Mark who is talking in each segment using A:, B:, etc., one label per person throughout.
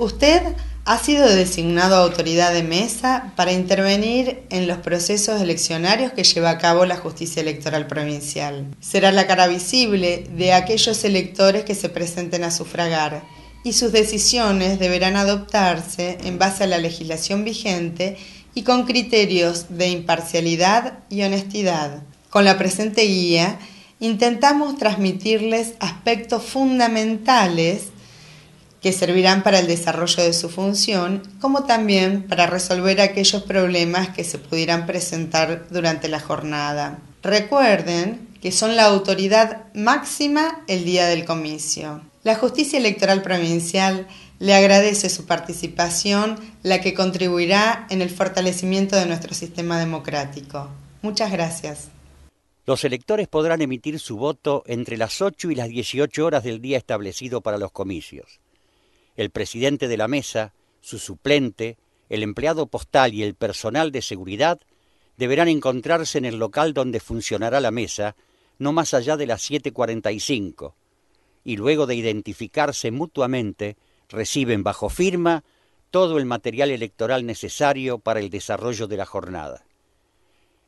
A: Usted ha sido designado autoridad de mesa para intervenir en los procesos eleccionarios que lleva a cabo la Justicia Electoral Provincial. Será la cara visible de aquellos electores que se presenten a sufragar y sus decisiones deberán adoptarse en base a la legislación vigente y con criterios de imparcialidad y honestidad. Con la presente guía intentamos transmitirles aspectos fundamentales que servirán para el desarrollo de su función, como también para resolver aquellos problemas que se pudieran presentar durante la jornada. Recuerden que son la autoridad máxima el día del comicio. La Justicia Electoral Provincial le agradece su participación, la que contribuirá en el fortalecimiento de nuestro sistema democrático. Muchas gracias.
B: Los electores podrán emitir su voto entre las 8 y las 18 horas del día establecido para los comicios. El presidente de la mesa, su suplente, el empleado postal y el personal de seguridad deberán encontrarse en el local donde funcionará la mesa no más allá de las 7:45 y luego de identificarse mutuamente reciben bajo firma todo el material electoral necesario para el desarrollo de la jornada.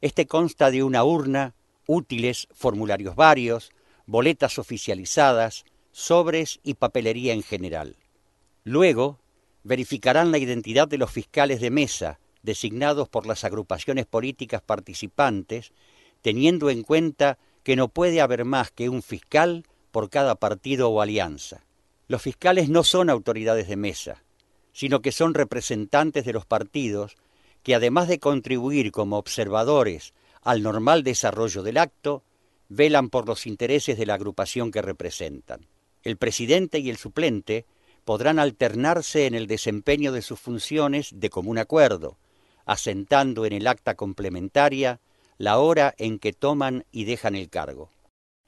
B: Este consta de una urna, útiles, formularios varios, boletas oficializadas, sobres y papelería en general. Luego, verificarán la identidad de los fiscales de mesa, designados por las agrupaciones políticas participantes, teniendo en cuenta que no puede haber más que un fiscal por cada partido o alianza. Los fiscales no son autoridades de mesa, sino que son representantes de los partidos que, además de contribuir como observadores al normal desarrollo del acto, velan por los intereses de la agrupación que representan. El presidente y el suplente podrán alternarse en el desempeño de sus funciones de común acuerdo, asentando en el acta complementaria la hora en que toman y dejan el cargo.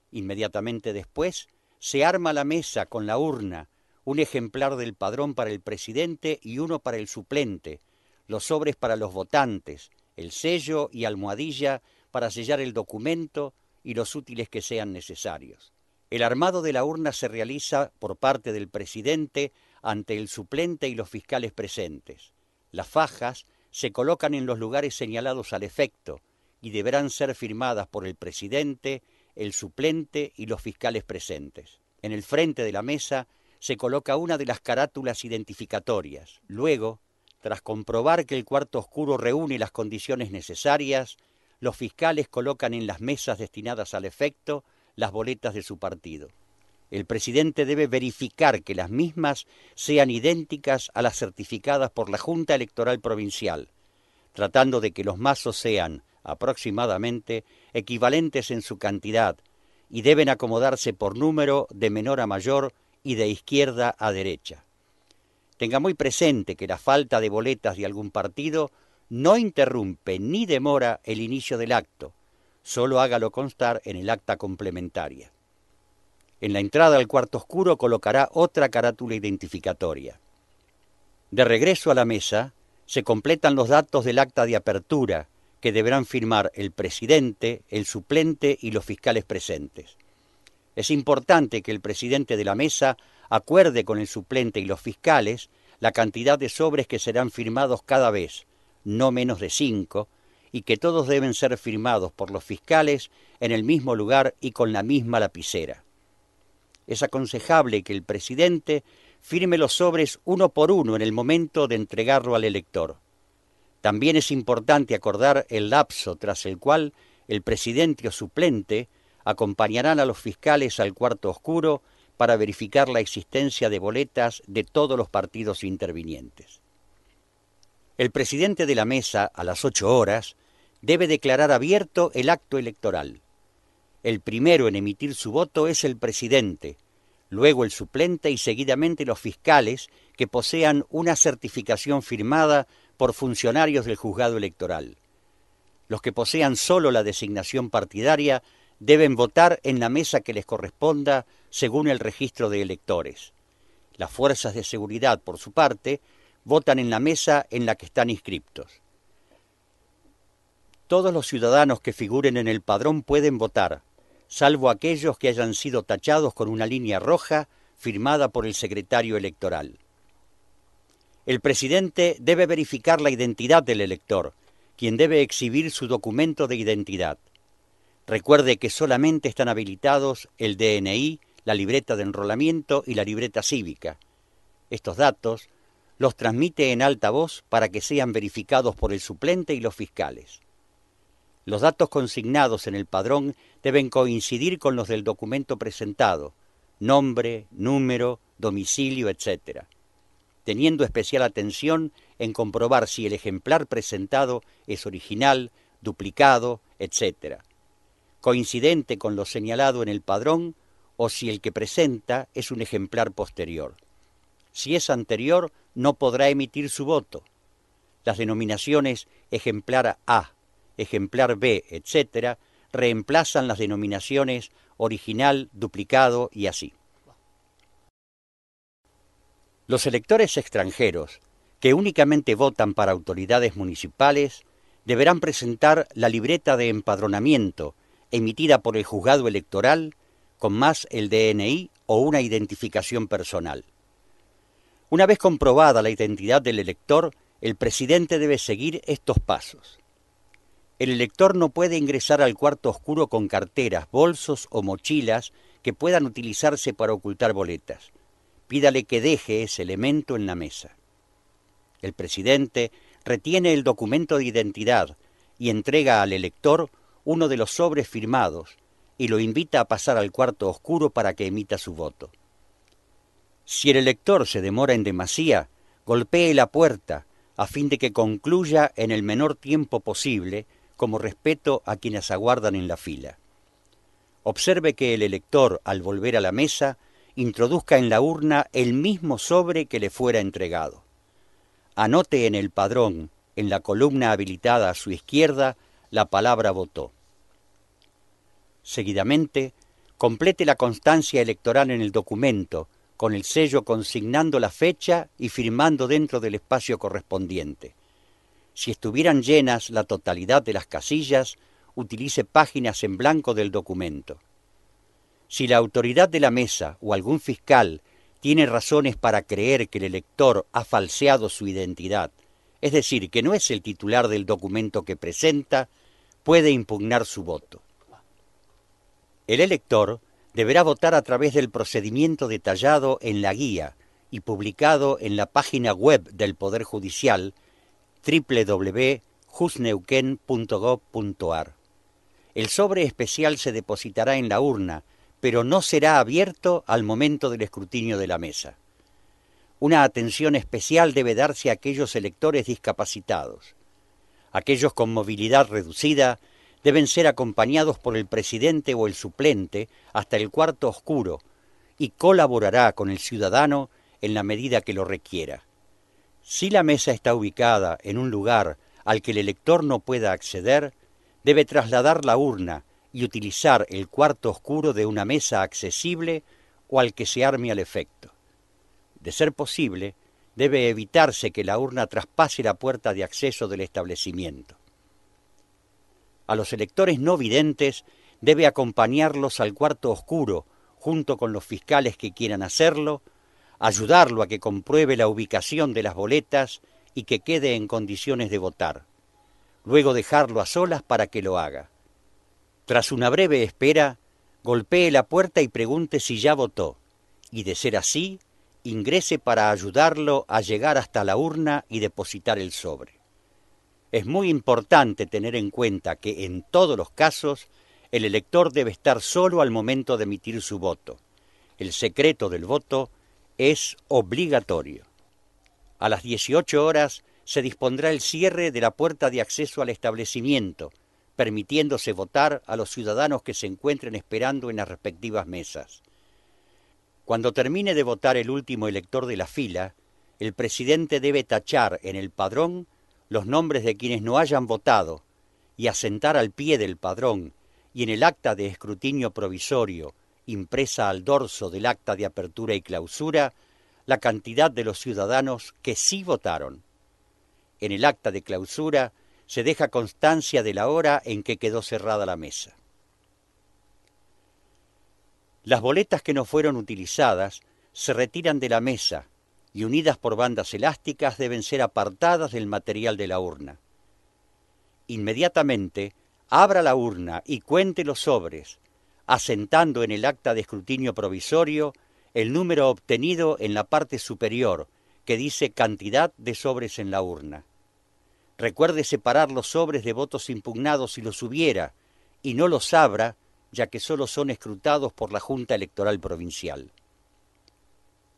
B: Inmediatamente después, se arma la mesa con la urna, un ejemplar del padrón para el presidente y uno para el suplente, los sobres para los votantes, el sello y almohadilla para sellar el documento y los útiles que sean necesarios. El armado de la urna se realiza por parte del presidente ante el suplente y los fiscales presentes. Las fajas se colocan en los lugares señalados al efecto y deberán ser firmadas por el presidente, el suplente y los fiscales presentes. En el frente de la mesa se coloca una de las carátulas identificatorias. Luego, tras comprobar que el cuarto oscuro reúne las condiciones necesarias, los fiscales colocan en las mesas destinadas al efecto las boletas de su partido. El presidente debe verificar que las mismas sean idénticas a las certificadas por la Junta Electoral Provincial, tratando de que los mazos sean, aproximadamente, equivalentes en su cantidad y deben acomodarse por número de menor a mayor y de izquierda a derecha. Tenga muy presente que la falta de boletas de algún partido no interrumpe ni demora el inicio del acto, solo hágalo constar en el acta complementaria. En la entrada al cuarto oscuro colocará otra carátula identificatoria. De regreso a la mesa, se completan los datos del acta de apertura, que deberán firmar el presidente, el suplente y los fiscales presentes. Es importante que el presidente de la mesa acuerde con el suplente y los fiscales la cantidad de sobres que serán firmados cada vez, no menos de 5, y que todos deben ser firmados por los fiscales en el mismo lugar y con la misma lapicera. Es aconsejable que el presidente firme los sobres uno por uno en el momento de entregarlo al elector. También es importante acordar el lapso tras el cual el presidente o suplente acompañarán a los fiscales al cuarto oscuro para verificar la existencia de boletas de todos los partidos intervinientes. El presidente de la mesa, a las 8 horas, debe declarar abierto el acto electoral. El primero en emitir su voto es el presidente, luego el suplente y seguidamente los fiscales que posean una certificación firmada por funcionarios del juzgado electoral. Los que posean solo la designación partidaria deben votar en la mesa que les corresponda según el registro de electores. Las fuerzas de seguridad, por su parte, votan en la mesa en la que están inscriptos. Todos los ciudadanos que figuren en el padrón pueden votar, salvo aquellos que hayan sido tachados con una línea roja firmada por el secretario electoral. El presidente debe verificar la identidad del elector, quien debe exhibir su documento de identidad. Recuerde que solamente están habilitados el DNI, la libreta de enrolamiento y la libreta cívica. Estos datos los transmite en alta voz para que sean verificados por el suplente y los fiscales. Los datos consignados en el padrón deben coincidir con los del documento presentado, nombre, número, domicilio, etc., teniendo especial atención en comprobar si el ejemplar presentado es original, duplicado, etc., coincidente con lo señalado en el padrón o si el que presenta es un ejemplar posterior. Si es anterior, no podrá emitir su voto. Las denominaciones ejemplar A, ejemplar B, etc., reemplazan las denominaciones original, duplicado y así. Los electores extranjeros, que únicamente votan para autoridades municipales, deberán presentar la libreta de empadronamiento emitida por el juzgado electoral con más el DNI o una identificación personal. Una vez comprobada la identidad del elector, el presidente debe seguir estos pasos. El elector no puede ingresar al cuarto oscuro con carteras, bolsos o mochilas que puedan utilizarse para ocultar boletas. Pídale que deje ese elemento en la mesa. El presidente retiene el documento de identidad y entrega al elector uno de los sobres firmados y lo invita a pasar al cuarto oscuro para que emita su voto. Si el elector se demora en demasía, golpee la puerta a fin de que concluya en el menor tiempo posible, como respeto a quienes aguardan en la fila. Observe que el elector, al volver a la mesa, introduzca en la urna el mismo sobre que le fuera entregado. Anote en el padrón, en la columna habilitada a su izquierda, la palabra votó. Seguidamente, complete la constancia electoral en el documento, con el sello consignando la fecha y firmando dentro del espacio correspondiente. Si estuvieran llenas la totalidad de las casillas, utilice páginas en blanco del documento. Si la autoridad de la mesa o algún fiscal tiene razones para creer que el elector ha falseado su identidad, es decir, que no es el titular del documento que presenta, puede impugnar su voto. El elector deberá votar a través del procedimiento detallado en la guía y publicado en la página web del Poder Judicial www.jusneuquén.gov.ar. El sobre especial se depositará en la urna, pero no será abierto al momento del escrutinio de la mesa. Una atención especial debe darse a aquellos electores discapacitados. Aquellos con movilidad reducida deben ser acompañados por el presidente o el suplente hasta el cuarto oscuro y colaborará con el ciudadano en la medida que lo requiera. Si la mesa está ubicada en un lugar al que el elector no pueda acceder, debe trasladar la urna y utilizar el cuarto oscuro de una mesa accesible o al que se arme al efecto. De ser posible, debe evitarse que la urna traspase la puerta de acceso del establecimiento. A los electores no videntes debe acompañarlos al cuarto oscuro junto con los fiscales que quieran hacerlo, ayudarlo a que compruebe la ubicación de las boletas y que quede en condiciones de votar. Luego dejarlo a solas para que lo haga. Tras una breve espera, golpee la puerta y pregunte si ya votó, y de ser así, ingrese para ayudarlo a llegar hasta la urna y depositar el sobre. Es muy importante tener en cuenta que en todos los casos el elector debe estar solo al momento de emitir su voto. El secreto del voto es obligatorio. A las 18 horas se dispondrá el cierre de la puerta de acceso al establecimiento, permitiéndose votar a los ciudadanos que se encuentren esperando en las respectivas mesas. Cuando termine de votar el último elector de la fila, el presidente debe tachar en el padrón los nombres de quienes no hayan votado y asentar al pie del padrón y en el acta de escrutinio provisorio, impresa al dorso del acta de apertura y clausura, la cantidad de los ciudadanos que sí votaron. En el acta de clausura se deja constancia de la hora en que quedó cerrada la mesa. Las boletas que no fueron utilizadas se retiran de la mesa y unidas por bandas elásticas deben ser apartadas del material de la urna. Inmediatamente, abra la urna y cuente los sobres, asentando en el acta de escrutinio provisorio el número obtenido en la parte superior, que dice cantidad de sobres en la urna. Recuerde separar los sobres de votos impugnados si los hubiera, y no los abra, ya que solo son escrutados por la Junta Electoral Provincial.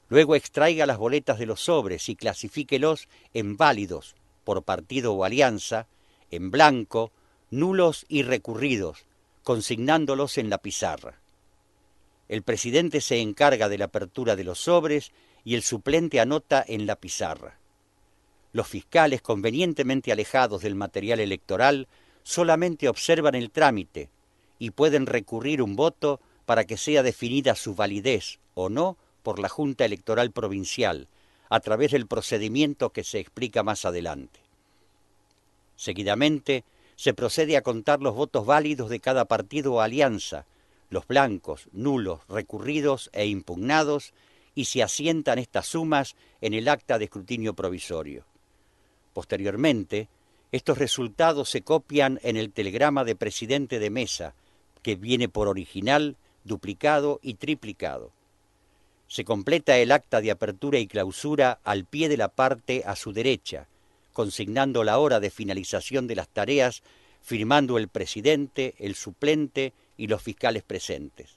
B: Luego extraiga las boletas de los sobres y clasifíquelos en válidos, por partido o alianza, en blanco, nulos y recurridos, consignándolos en la pizarra. El presidente se encarga de la apertura de los sobres y el suplente anota en la pizarra. Los fiscales, convenientemente alejados del material electoral, solamente observan el trámite y pueden recurrir un voto para que sea definida su validez o no por la Junta Electoral Provincial, a través del procedimiento que se explica más adelante. Seguidamente, se procede a contar los votos válidos de cada partido o alianza, los blancos, nulos, recurridos e impugnados, y se asientan estas sumas en el acta de escrutinio provisorio. Posteriormente, estos resultados se copian en el telegrama de presidente de mesa, que viene por original, duplicado y triplicado. Se completa el acta de apertura y clausura al pie de la parte a su derecha, consignando la hora de finalización de las tareas, firmando el presidente, el suplente y los fiscales presentes.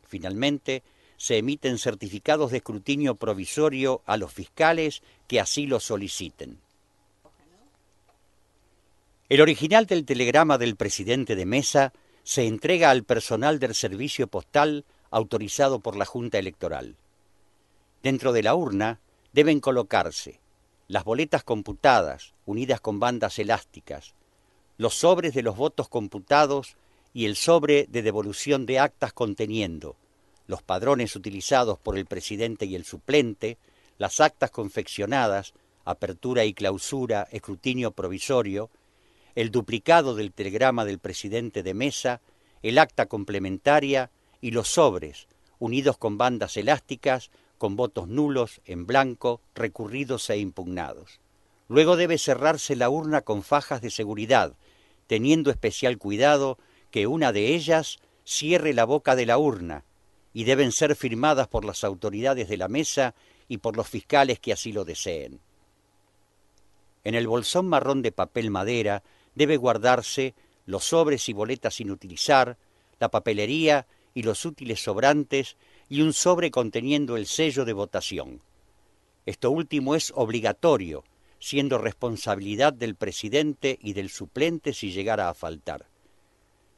B: Finalmente, se emiten certificados de escrutinio provisorio a los fiscales que así lo soliciten. El original del telegrama del presidente de mesa se entrega al personal del servicio postal autorizado por la Junta Electoral. Dentro de la urna deben colocarse las boletas computadas, unidas con bandas elásticas, los sobres de los votos computados y el sobre de devolución de actas conteniendo los padrones utilizados por el presidente y el suplente, las actas confeccionadas, apertura y clausura, escrutinio provisorio, el duplicado del telegrama del presidente de mesa, el acta complementaria y los sobres, unidos con bandas elásticas, con votos nulos, en blanco, recurridos e impugnados. Luego debe cerrarse la urna con fajas de seguridad, teniendo especial cuidado que una de ellas cierre la boca de la urna, y deben ser firmadas por las autoridades de la mesa y por los fiscales que así lo deseen. En el bolsón marrón de papel madera debe guardarse los sobres y boletas sin utilizar, la papelería y los útiles sobrantes y un sobre conteniendo el sello de votación. Esto último es obligatorio, siendo responsabilidad del presidente y del suplente si llegara a faltar.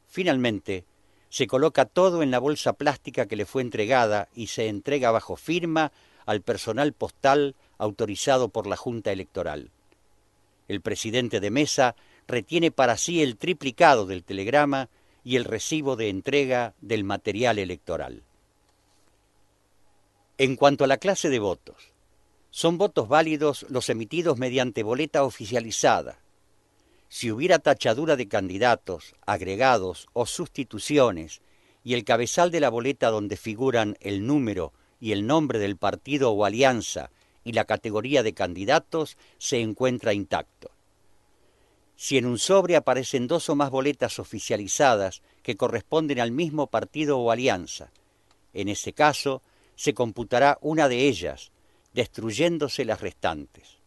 B: Finalmente, se coloca todo en la bolsa plástica que le fue entregada y se entrega bajo firma al personal postal autorizado por la Junta Electoral. El presidente de mesa retiene para sí el triplicado del telegrama y el recibo de entrega del material electoral. En cuanto a la clase de votos, son votos válidos los emitidos mediante boleta oficializada. Si hubiera tachadura de candidatos, agregados o sustituciones y el cabezal de la boleta donde figuran el número y el nombre del partido o alianza y la categoría de candidatos se encuentra intacto. Si en un sobre aparecen dos o más boletas oficializadas que corresponden al mismo partido o alianza, en ese caso se computará una de ellas, destruyéndose las restantes.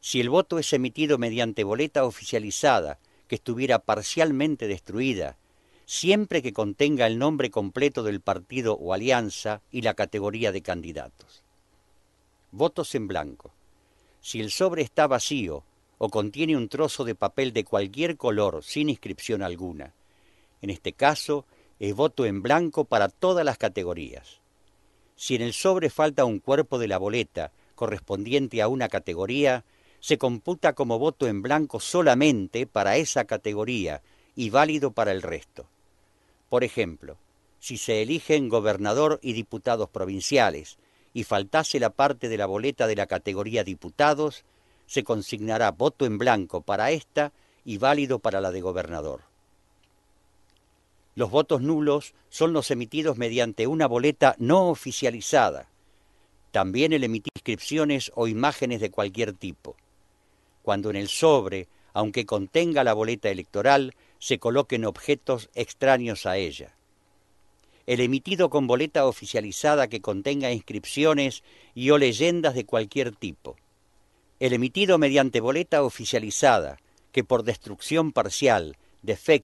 B: Si el voto es emitido mediante boleta oficializada que estuviera parcialmente destruida, siempre que contenga el nombre completo del partido o alianza y la categoría de candidatos. Votos en blanco. Si el sobre está vacío o contiene un trozo de papel de cualquier color sin inscripción alguna, en este caso es voto en blanco para todas las categorías. Si en el sobre falta un cuerpo de la boleta correspondiente a una categoría, se computa como voto en blanco solamente para esa categoría y válido para el resto. Por ejemplo, si se eligen gobernador y diputados provinciales y faltase la parte de la boleta de la categoría diputados, se consignará voto en blanco para esta y válido para la de gobernador. Los votos nulos son los emitidos mediante una boleta no oficializada, También el emitir inscripciones o imágenes de cualquier tipo. Cuando en el sobre, aunque contenga la boleta electoral, se coloquen objetos extraños a ella. El emitido con boleta oficializada que contenga inscripciones y o leyendas de cualquier tipo. El emitido mediante boleta oficializada que por destrucción parcial, defecto,